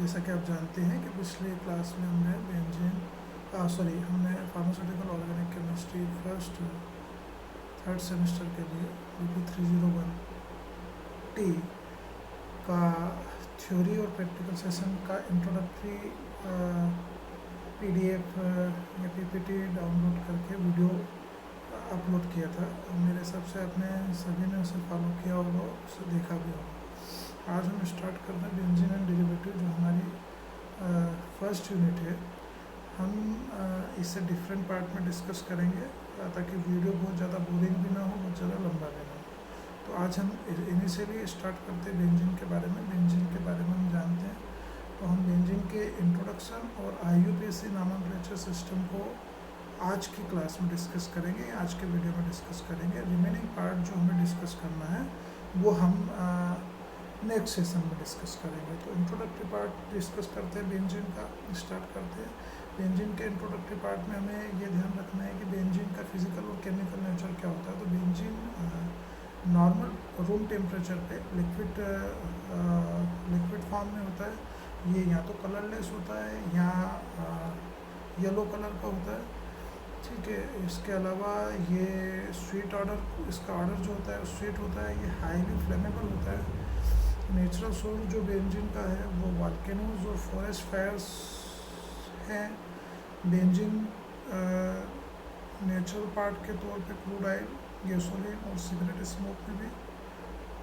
जैसा कि आप जानते हैं कि पिछले क्लास में हमने हमने pharmaceutical organic chemistry first third semester के लिए BP 301 टी का थ्योरी और प्रैक्टिकल सेशन का इंट्रोडक्टरी PDF या PPT डाउनलोड करके वीडियो अपलोड किया था। मेरे हिसाब से आपने सभी ने उसे फॉलो किया होगा, उसे देखा भी होगा। आज हम स्टार्ट कर रहे हैं बेंजीन एंड डेरिवेटिव, जो हमारी फर्स्ट यूनिट है। हम इसे डिफरेंट पार्ट में डिस्कस करेंगे ताकि वीडियो बहुत ज़्यादा बोरिंग भी ना हो, बहुत ज़्यादा लंबा भी ना हो। तो आज हम इनिशियली स्टार्ट करते हैं बेंजीन के बारे में। बेंजीन के बारे में हम जानते हैं, तो हम बेंजीन के इंट्रोडक्शन और IUPAC नॉमेनक्लेचर सिस्टम को आज की क्लास में डिस्कस करेंगे, आज के वीडियो में डिस्कस करेंगे। रिमेनिंग पार्ट जो हमें डिस्कस करना है वो हम नेक्स्ट सेशन में डिस्कस करेंगे। तो इंट्रोडक्टरी पार्ट डिस्कस करते हैं, बेंजीन का स्टार्ट करते हैं। बेंजीन के इंट्रोडक्टरी पार्ट में हमें ये ध्यान रखना है कि बेंजीन का फिजिकल और केमिकल नेचर क्या होता है। तो बेंजीन नॉर्मल रूम टेम्परेचर पे लिक्विड फॉर्म में होता है। ये या तो कलरलेस होता है या येलो कलर का होता है, ठीक है। इसके अलावा ये स्वीट ऑर्डर, इसका ऑर्डर जो होता है स्वीट होता है। ये हाईली फ्लेमेबल होता है। नेचुरल सोर्स जो बेंजीन का है वो वॉल्केनोज और फॉरेस्ट फायर्स हैं। बेंजीन नेचुरल पार्ट के तौर पे क्रूड ऑयल, गैसोलीन और सिगरेट स्मोक में भी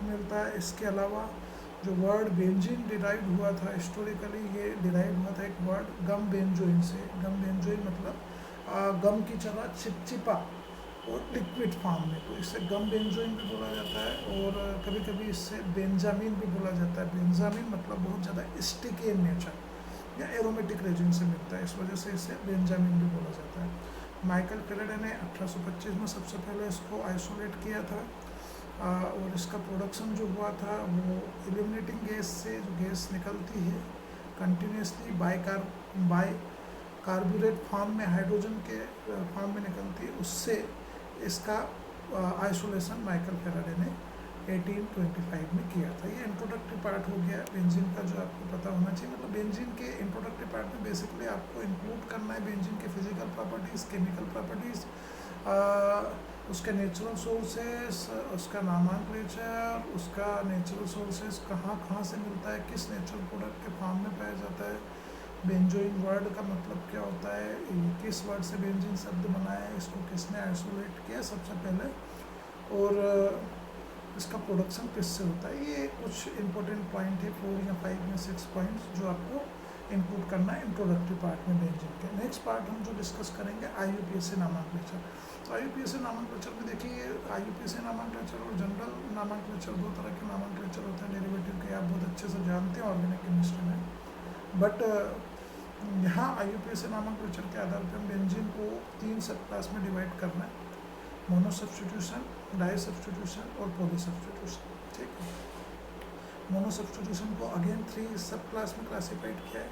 मिलता है। इसके अलावा जो वर्ड बेंजीन डिराइव हुआ था हिस्टोरिकली, ये डिराइव हुआ था एक वर्ड गम बेंजोइन से। गम बेंजोइन मतलब गम की तरह चिपचिपा और लिक्विड फॉर्म में, तो इससे गम बेंजोइन भी बोला जाता है। और कभी कभी इससे बेंजामिन भी बोला जाता है। बेंजामिन मतलब बहुत ज़्यादा स्टिकी इन नेचर या एरोमेटिक रेजिन से मिलता है, इस वजह से इसे बेंजामिन भी बोला जाता है। माइकल फेराडे ने 1825 में सबसे पहले इसको आइसोलेट किया था। और इसका प्रोडक्शन जो हुआ था वो इल्यूमिनेटिंग गैस से, जो गैस निकलती है कंटिन्यूसली बाय कार्बोरेट फॉर्म में, हाइड्रोजन के फॉर्म में निकलती है, उससे इसका आइसोलेशन माइकल फेराडे ने 1825 में किया था। ये इंट्रोडक्टरी पार्ट हो गया बेंजीन का, जो आपको पता होना चाहिए। मतलब बेंजीन के इंट्रोडक्टरी पार्ट में बेसिकली आपको इंक्लूड करना है बेंजीन के फिजिकल प्रॉपर्टीज़, केमिकल प्रॉपर्टीज़, उसके नेचुरल सोर्सेस, उसका नामनक्लेचर, उसका नेचुरल सोर्सेस कहाँ से मिलता है, किस नेचुरल प्रोडक्ट के फॉर्म में पाया जाता है, बेंजोइन वर्ड का मतलब क्या होता है, किस वर्ड से बेंजीन शब्द बना है, इसको किसने आइसोलेट किया सबसे पहले, और इसका प्रोडक्शन किससे होता है। ये कुछ इंपॉर्टेंट पॉइंट है, 4 या 5 या 6 पॉइंट्स जो आपको इंक्लूड करना है इंट्रोडक्टरी पार्ट में बेंजीन के। नेक्स्ट पार्ट हम जो डिस्कस करेंगे IUPAC नॉमेनक्लेचर। तो IUPAC नॉमेनक्लेचर में देखिए, IUPAC नॉमेनक्लेचर और जनरल नॉमेनक्लेचर, दो तरह के नॉमेनक्लेचर होते हैं डेरिवेटिव के, आप बहुत अच्छे से जानते हैं ऑर्गेनिक केमिस्ट्री में। बट यहाँ IUPAC नॉमेनक्लेचर के आधार पर हम बेंजीन को 3 सब क्लास में डिवाइड करना है: मोनो सब्स्टिट्यूशन, डाई सब्स्टिट्यूशन और पॉली सब्स्टिट्यूशन, ठीक है। मोनो सब्स्टिट्यूशन को अगेन 3 सब क्लास में क्लासिफाइड किया है।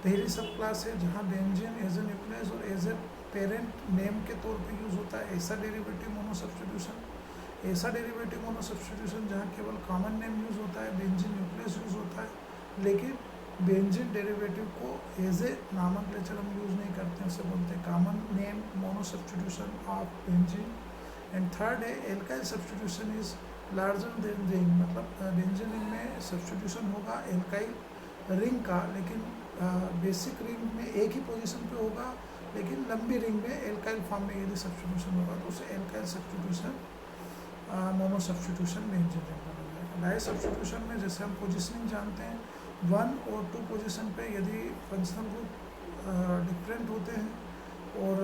पहली सब क्लास है जहाँ बेंजीन एज ए न्यूक्लियस और एज ए पेरेंट नेम के तौर पे यूज़ होता है, ऐसा डेरिवेटिव मोनो सब्स्टिट्यूशन। ऐसा डेरिवेटिव मोनो सब्स्टिट्यूशन जहाँ केवल कॉमन नेम यूज़ होता है, बेंजीन न्यूक्लियस यूज़ होता है, लेकिन बेंजीन डेरिवेटिव को एज ए नॉमेनक्लेचर हम यूज़ नहीं करते हैं, उसे बोलते हैं common name mono substitution of benzene. And third है alkyl substitution is larger than ring, मतलब बेंजीन रिंग में सब्स्टिट्यूशन होगा एल्काइल रिंग का, लेकिन बेसिक रिंग में एक ही पोजीशन पे होगा, लेकिन लंबी रिंग में एल्काइल फॉर्म में यदि सब्स्टिट्यूशन होगा तो उसे alkyl substitution, mono substitution benzene ring बोला जाएगा। डाई सब्स्टिट्यूशन में जैसे हम पोजिशनिंग जानते हैं, 1 और 2 पोजीशन पे यदि फंक्शनल ग्रुप डिफरेंट होते हैं और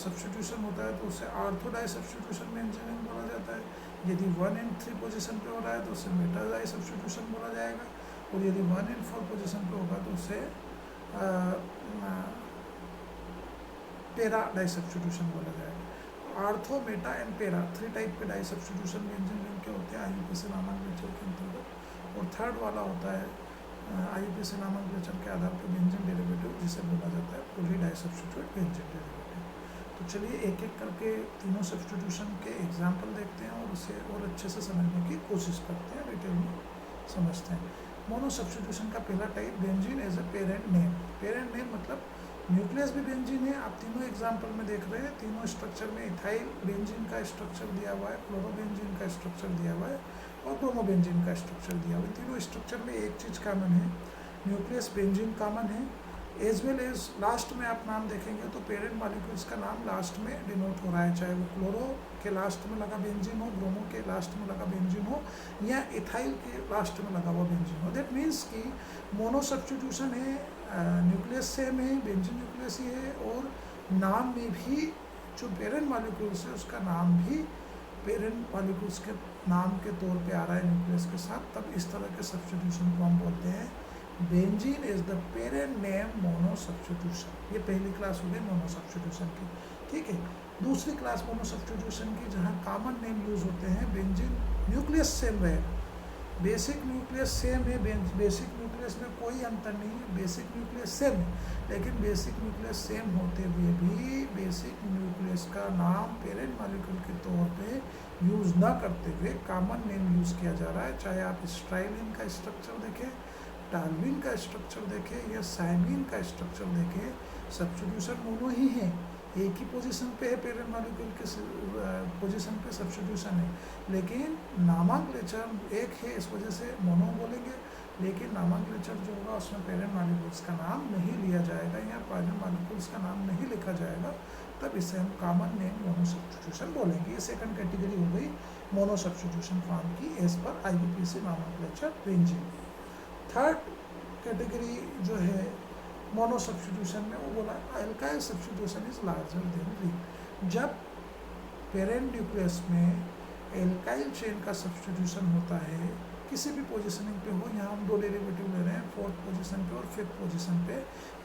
सब्स्टिट्यूशन होता है तो उसे ortho di substitution benzene ring बोला जाता है। यदि 1 और 3 पोजीशन पे हो रहा है तो उसे मेटा डाई सब्स्टिट्यूशन बोला जाएगा, और यदि 1 और 4 पोजीशन पे होगा तो उसे पेरा डाई सब्स्टिट्यूशन बोला जाएगा। आर्थो, मेटा एंड पेरा 3 टाइप के डाई सब्स्टिट्यूशन बेंजीन रिंग के होते हैं IUPAC नॉमेनक्लेचर के अंतर्गत। और थर्ड वाला होता है IUPAC नॉमेनक्लेचर के आधार पर बेंजीन डेरिवेटिव, जिसे बोला जाता है poly di substitute benzene derivative. तो चलिए एक एक करके तीनों सब्स्टिट्यूशन के एग्जाम्पल देखते हैं और उसे और अच्छे से समझने की कोशिश करते हैं, डिटेल में समझते हैं। मोनो सब्स्टिट्यूशन का पहला type, benzene as a parent name. Parent name मतलब न्यूक्लियस भी बेंजीन है, आप तीनों एग्जाम्पल में देख रहे हैं, तीनों स्ट्रक्चर में इथाइल बेंजीन का स्ट्रक्चर दिया हुआ है, क्लोरोबेंजीन का स्ट्रक्चर दिया हुआ है और ब्रोमोबेंजीन का स्ट्रक्चर दिया हुआ है। तीनों स्ट्रक्चर में एक चीज़ कॉमन है, न्यूक्लियस बेंजीन कॉमन है, एज वेल एज लास्ट में आप नाम देखेंगे तो पेरेंट मॉलिक्यूल्स का नाम लास्ट में डिनोट हो रहा है, चाहे वो क्लोरो के लास्ट में लगा बेंजीन हो, ब्रोमो के लास्ट में लगा बेंजीन हो या इथाइल के लास्ट में लगा हुआ बेंजीन हो। दैट मीन्स कि मोनो सब्स्टिट्यूशन है, न्यूक्लियस सेम है, बेंजीन न्यूक्लियस ही है और नाम में भी जो पेरेंट मॉलिक्यूल्स है उसका नाम भी पेरेंट मॉलिक्यूल्स के नाम के तौर पे आ रहा है न्यूक्लियस के साथ, तब इस तरह के सब्स्टिट्यूशन को हम बोलते हैं benzene is the parent name mono substitution. ये पहली क्लास हो गई मोनो सब्स्टिट्यूशन की, ठीक है। दूसरी क्लास मोनो सब्स्टिट्यूशन की जहाँ कॉमन नेम यूज होते हैं, बेंजीन न्यूक्लियस सेम रहेगा, बेसिक न्यूक्लियस सेम है, बेसिक न्यूक्लियस में कोई अंतर नहीं है, बेसिक न्यूक्लियस सेम है, लेकिन बेसिक न्यूक्लियस सेम होते हुए भी बेसिक न्यूक्लियस का नाम पेरेंट मॉलिक्यूल के तौर पे यूज़ न करते हुए कॉमन नेम यूज़ किया जा रहा है। चाहे आप स्ट्राइलिन का स्ट्रक्चर देखें, टार्बिन का स्ट्रक्चर देखें या साइमिन का स्ट्रक्चर देखें, सब्स्टिट्यूशन मोनो ही है, एक ही पोजीशन पे है, पेरेंट मॉलिक्यूल के पोजीशन पे सब्स्टिट्यूशन है, लेकिन नामकलेचर एक है, इस वजह से मोनो बोलेंगे, लेकिन नामकलेचर जो होगा उसमें पेरेंट मॉलिक्यूल्स का नाम नहीं लिया जाएगा या पेरेंट मॉलिक्यूल्स का नाम नहीं लिखा जाएगा, तब इसे हम कॉमन नेम मोनो सब्स्टिट्यूशन बोलेंगे। ये सेकंड कैटेगरी हो गई मोनो सब्स्टिट्यूशन फॉर्म की एज पर IUPAC nomenclature ranging. Third category जो है मोनो सब्स्टिट्यूशन में, वो बोला alkyl substitution is larger than ring. जब पेरेंट न्यूक्लियस में एल्काइल चेन का सब्स्टिट्यूशन होता है किसी भी पोजीशनिंग पे हो, यहाँ हम दो डेरिवेटिव ले रहे हैं, फोर्थ पोजीशन पे और फिफ्थ पोजीशन पे,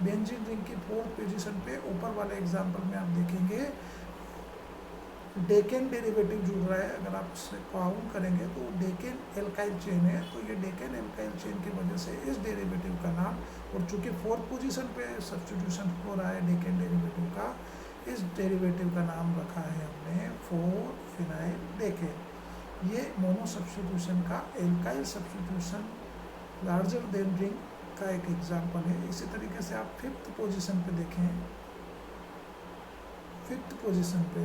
बेंजीन रिंग की फोर्थ पोजीशन पे ऊपर वाले एग्जाम्पल में आप देखेंगे डेकेन डेरिवेटिव जुड़ रहा है, अगर आप उससे काउंट करेंगे तो डेकेन एल्काइल चेन है, तो ये डेकेन एल्काइल चेन की वजह से इस डेरिवेटिव का नाम, और चूंकि फोर्थ पोजीशन पे सब्स्टिट्यूशन हो रहा है डेकेन डेरिवेटिव का, इस डेरिवेटिव का नाम रखा है हमने 4-फिनाइल डेकेन। ये मोनो सब्स्टिट्यूशन का alkyl substitution larger than ring का एक एग्जाम्पल है। इसी तरीके से आप फिफ्थ पोजीशन पे देखें, फिफ्थ पोजीशन पे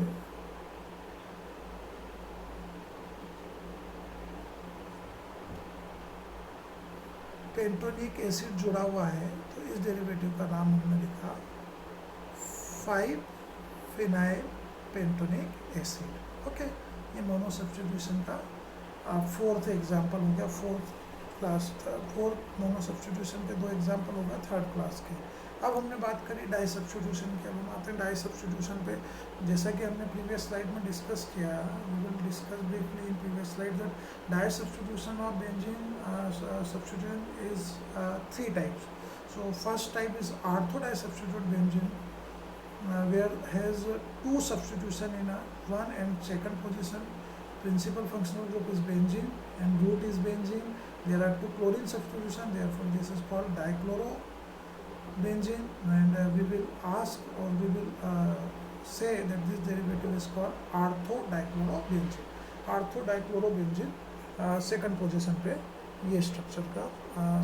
पेंटोनिक एसिड जुड़ा हुआ है, तो इस डेरिवेटिव का नाम हमने लिखा 5-फिनाइल पेंटोनिक एसिड। ओके, ये मोनो सब्स्टिट्यूशन का फोर्थ एग्जाम्पल हो गया, फोर्थ मोनो सब्स्टिट्यूशन के दो एग्जाम्पल हो गया थर्ड क्लास के। अब हमने बात करी डाई सब्स्टिट्यूशन की, अब हम आते हैं डाई सब्स्टिट्यूशन पे। जैसा कि हमने प्रीवियस स्लाइड में डिस्कस किया, we will discuss briefly in previous slide that di substitution of benzene substitution is 3 types. So first type is ortho disubstitute benzene, where has 2 substitution in a 1 and 2nd position. Principal functional group is benzene and root is benzene. There are 2 chlorine substitution, therefore this is called dichlorobenzene, and we will ask or we will say that this derivative is called ortho dichlorobenzene. Ortho dichlorobenzene second position पे ये structure का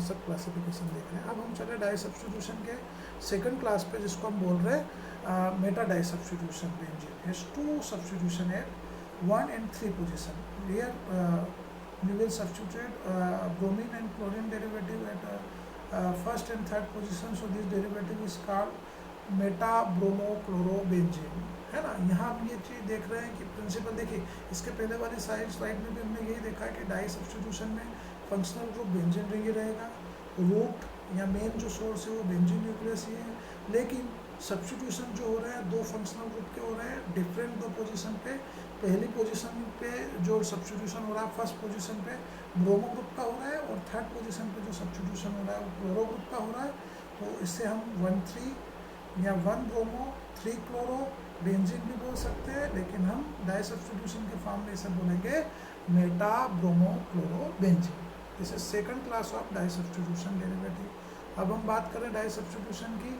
सब classification देख रहे हैं। अब हम चले डाई सब्स्टिट्यूशन के सेकंड क्लास पे, जिसको हम बोल रहे हैं meta di substitution. Benzene has 2 substitution at 1 and 3 position. Here we will substitute bromine and chlorine derivative at first and third position, so this derivative is called Meta bromo chlorobenzene, है ना। यहाँ हम ये चीज़ देख रहे हैं कि प्रिंसिपल देखिए, इसके पहले वाली स्लाइड में भी हमने यही देखा है कि डाई सब्स्टिट्यूशन में फंक्शनल ग्रुप बेंजीन रिंग ही रहेगा, रूट या मेन जो सोर्स है वो बेंजीन न्यूक्लियस ही है, लेकिन सब्स्टिट्यूशन जो हो रहा है 2 फंक्शनल ग्रुप के हो रहे हैं डिफरेंट 2 पोजीशन पे। पहली पोजीशन पे जो सब्स्टिट्यूशन हो रहा है फर्स्ट पोजीशन पे ब्रोमो ग्रुप का हो रहा है, और थर्ड पोजीशन पे जो सब्स्टिट्यूशन हो रहा है वो क्लोरो ग्रुप का हो रहा है। तो इससे हम 1-3 या 1 ब्रोमो 3 क्लोरो बेंजीन भी बोल सकते हैं, लेकिन हम डाई सब्स्टिट्यूशन के फॉर्म में इसे बोलेंगे meta bromo chloro benzene. This is second class of di substitution derivative. अब हम बात करें डाई सब्स्टिट्यूशन की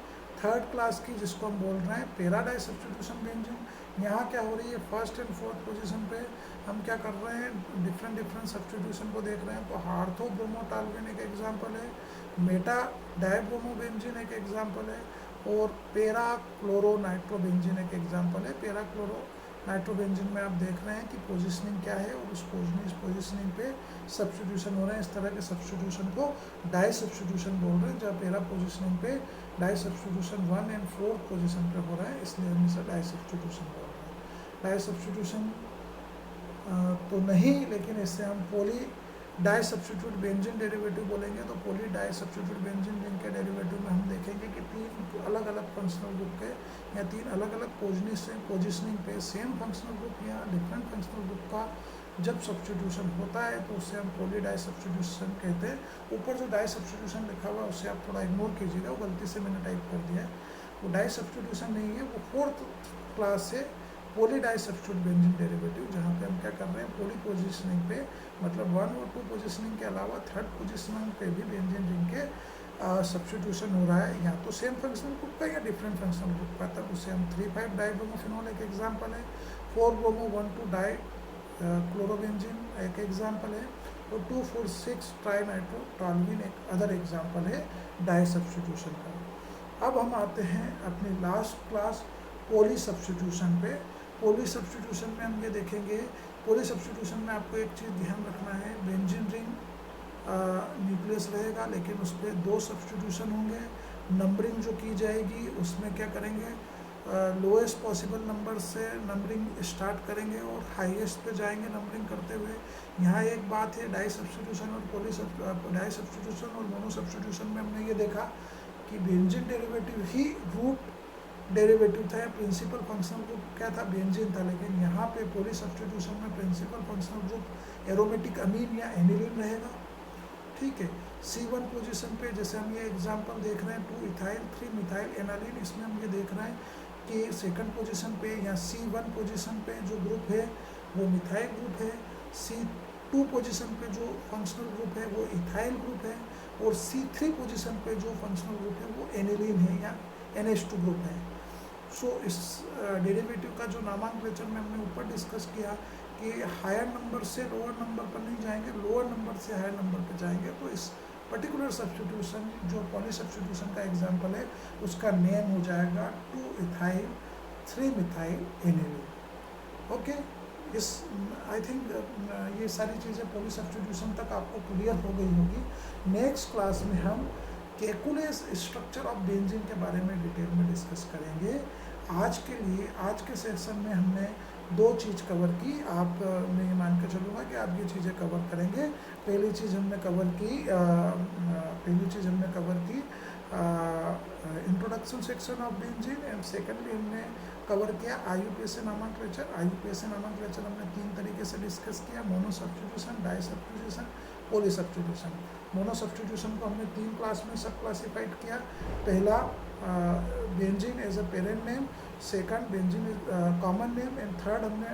थर्ड क्लास की, जिसको हम बोल रहे हैं पैरा डाई सब्स्टिट्यूशन बेंजीन। यहाँ क्या हो रही है, फर्स्ट एंड फोर्थ पोजीशन पे हम क्या कर रहे हैं, डिफरेंट सब्स्टिट्यूशन को देख रहे हैं। तो ऑर्थोब्रोमोटॉल्यूएन एक एग्जांपल है, मेटा डायब्रोमोबेंजीन एक एग्जांपल है, और पेरा क्लोरोनाइट्रोबेंजीन एक एग्जांपल है। पेरा क्लोरोनाइट्रोबेंजीन में आप देख रहे हैं कि पोजिशनिंग क्या है, और उस पोजिशनिंग पे सब्स्टिट्यूशन हो रहे हैं। इस तरह के सब्स्टिट्यूशन को डाई सब्स्टिट्यूशन बोल रहे हैं, जब पेरा पोजिशनिंग पे डाई सब्स्टिट्यूशन 1 और 4 पोजिशन पे हो रहा है, इसलिए हम इसे डाई सब्स्टिट्यूशन बोल रहे हैं। डाई सब्स्टिट्यूशन तो नहीं, लेकिन इससे हम पोली डाई सब्स्टिट्यूट बेंजीन डेरिवेटिव बोलेंगे। तो पोली डाई सब्स्टिट्यूट बेंजीन रिंग के डेरिवेटिव में हम देखेंगे कि 3 अलग अलग फंक्शनल ग्रुप के या 3 अलग अलग पोजिशनिंग पे सेम फंक्शनल ग्रुप या डिफरेंट फंक्शनल ग्रुप का जब सब्स्टिट्यूशन होता है तो उससे हम पोली डाई सब्स्टिट्यूशन कहते हैं। ऊपर जो डाई सब्स्टिट्यूशन लिखा हुआ है उससे आप थोड़ा इग्नोर कीजिएगा, वो गलती से मैंने टाइप कर दिया है। वो डाई सब्स्टिट्यूशन नहीं है, वो 4th क्लास से पोली डाई सब्स्टिट्यूट बेंजीन डेरिवेटिव, जहाँ पे हम क्या कर रहे हैं, पोली पोजिशनिंग पे मतलब 1 और 2 पोजिशनिंग के अलावा 3rd पोजिशनिंग पे भी बेंजीन रिंग के सब्स्टिट्यूशन हो रहा है, या तो सेम फंक्शनल ग्रुप का या डिफरेंट फंक्शनल ग्रुप का। तब उससे हम 3,5 डाइब्रोमोफिनॉल एक एग्जाम्पल है, 4-ब्रोमो 1,2 डाई क्लोरोबेंजीन एक एग्जाम्पल है, और 2,4,6 ट्राइनाइट्रोटॉल्यूएन एक अदर एग्जाम्पल है डाई सब्स्टिट्यूशन का। अब हम आते हैं अपनी लास्ट क्लास पोली सब्स्टिट्यूशन पे। पोली सब्स्टिट्यूशन में हम ये देखेंगे, पोली सब्स्टिट्यूशन में आपको एक चीज़ ध्यान रखना है, बेंजीन रिंग न्यूक्लियस रहेगा, लेकिन उस पर 2 सब्स्टिट्यूशन होंगे। नंबरिंग जो की जाएगी उसमें क्या करेंगे, लोएस्ट पॉसिबल नंबर से नंबरिंग स्टार्ट करेंगे और हाईएस्ट पे जाएंगे नंबरिंग करते हुए। यहाँ एक बात है, डाई सब्स्टिट्यूशन और डाई सब्स्टिट्यूशन और मोनो सब्स्टिट्यूशन में हमने ये देखा कि बेंजीन डेरिवेटिव ही रूट डेरिवेटिव था, प्रिंसिपल फंक्शनल ग्रुप क्या था, बेंजीन था। लेकिन यहाँ पे पोली सब्स्टिट्यूशन में प्रिंसिपल फंक्शनल ग्रुप एरोमेटिक अमीन या एनिलीन रहेगा। ठीक है, C1 पोजीशन पे जैसे हम ये एग्जांपल देख रहे हैं 2 इथाइल 3 मिथाइल एनालिन, इसमें हम ये देख रहे हैं कि सेकंड पोजीशन पे या C1 पोजीशन पे जो ग्रुप है वो मिथाइल ग्रुप है, C2 पोजीशन पे जो फंक्शनल ग्रुप है वो इथाइल ग्रुप है, और C3 पोजीशन पे जो फंक्शनल ग्रुप है वो एनिलीन है या NH2 ग्रुप है। सो इस डेरिवेटिव का जो नामांकन में हमने ऊपर डिस्कस किया कि हायर नंबर से लोअर नंबर पर नहीं जाएंगे, लोअर नंबर से हायर नंबर पर जाएंगे। तो इस पर्टिकुलर सब्स्टिट्यूशन जो पॉली सब्स्टिट्यूशन का एग्जांपल है उसका नेम हो जाएगा 2 इथाइल 3 मिथाइल एनिलीन। ओके, इस आई थिंक ये सारी चीज़ें पॉली सब्स्टिट्यूशन तक आपको क्लियर हो गई होगी। नेक्स्ट क्लास में हम केकुलस स्ट्रक्चर ऑफ बेंजीन के बारे में डिटेल में डिस्कस करेंगे। आज के लिए आज के सेशन में हमने 2 चीज़ कवर की। आप मैं ये मान के चलूँगा कि आप ये चीज़ें कवर करेंगे। पहली चीज़ हमने कवर की introduction section of benzene, and secondly हमने कवर किया IUPAC नामनक्लेचर। IUPAC नामनक्लेचर हमने 3 तरीके से डिस्कस किया, mono substitution, di substitution, poly substitution. Mono substitution को हमने 3 क्लास में सब क्लासिफाइड किया। पहला benzene as a parent name, second benzene common name, and third हमने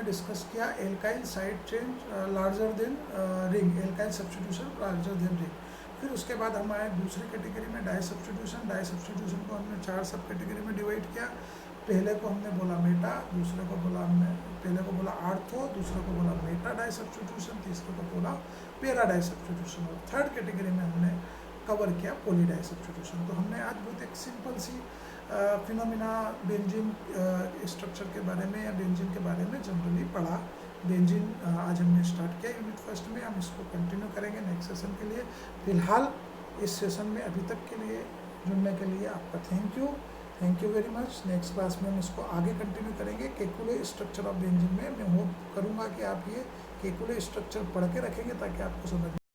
डिस्कस किया alkyl side change larger than ring, alkyl substitution larger than ring. फिर उसके बाद हम आए दूसरी कैटेगरी में डाई सब्स्टिट्यूशन। डाई सब्स्टिट्यूशन को हमने 4 सब कैटेगरी में डिवाइड किया। पहले को हमने बोला मेटा, दूसरे को बोला आर्थो, दूसरे को बोला मेटा डाई सब्स्टिट्यूशन, तीसरे को बोला पेरा डाई सब्स्टिट्यूशन, और थर्ड कैटेगरी में हमने कवर किया पॉली डाई सब्स्टिट्यूशन। तो हमने आज बहुत एक सिंपल सी फिनोमिना बेंजीन स्ट्रक्चर के बारे में या बेंजीन के बारे में जनरली पढ़ा। बेंजीन आज हमने स्टार्ट किया यूनिट फर्स्ट में, हम इसको कंटिन्यू करेंगे नेक्स्ट सेशन के लिए। फिलहाल इस सेशन में अभी तक के लिए जुड़ने के लिए आपका thank you very much. Next class में हम इसको आगे कंटिन्यू करेंगे केकुले स्ट्रक्चर ऑफ बेंजीन में। मैं होप करूँगा कि आप ये केकुले स्ट्रक्चर पढ़ के रखेंगे ताकि आपको समझ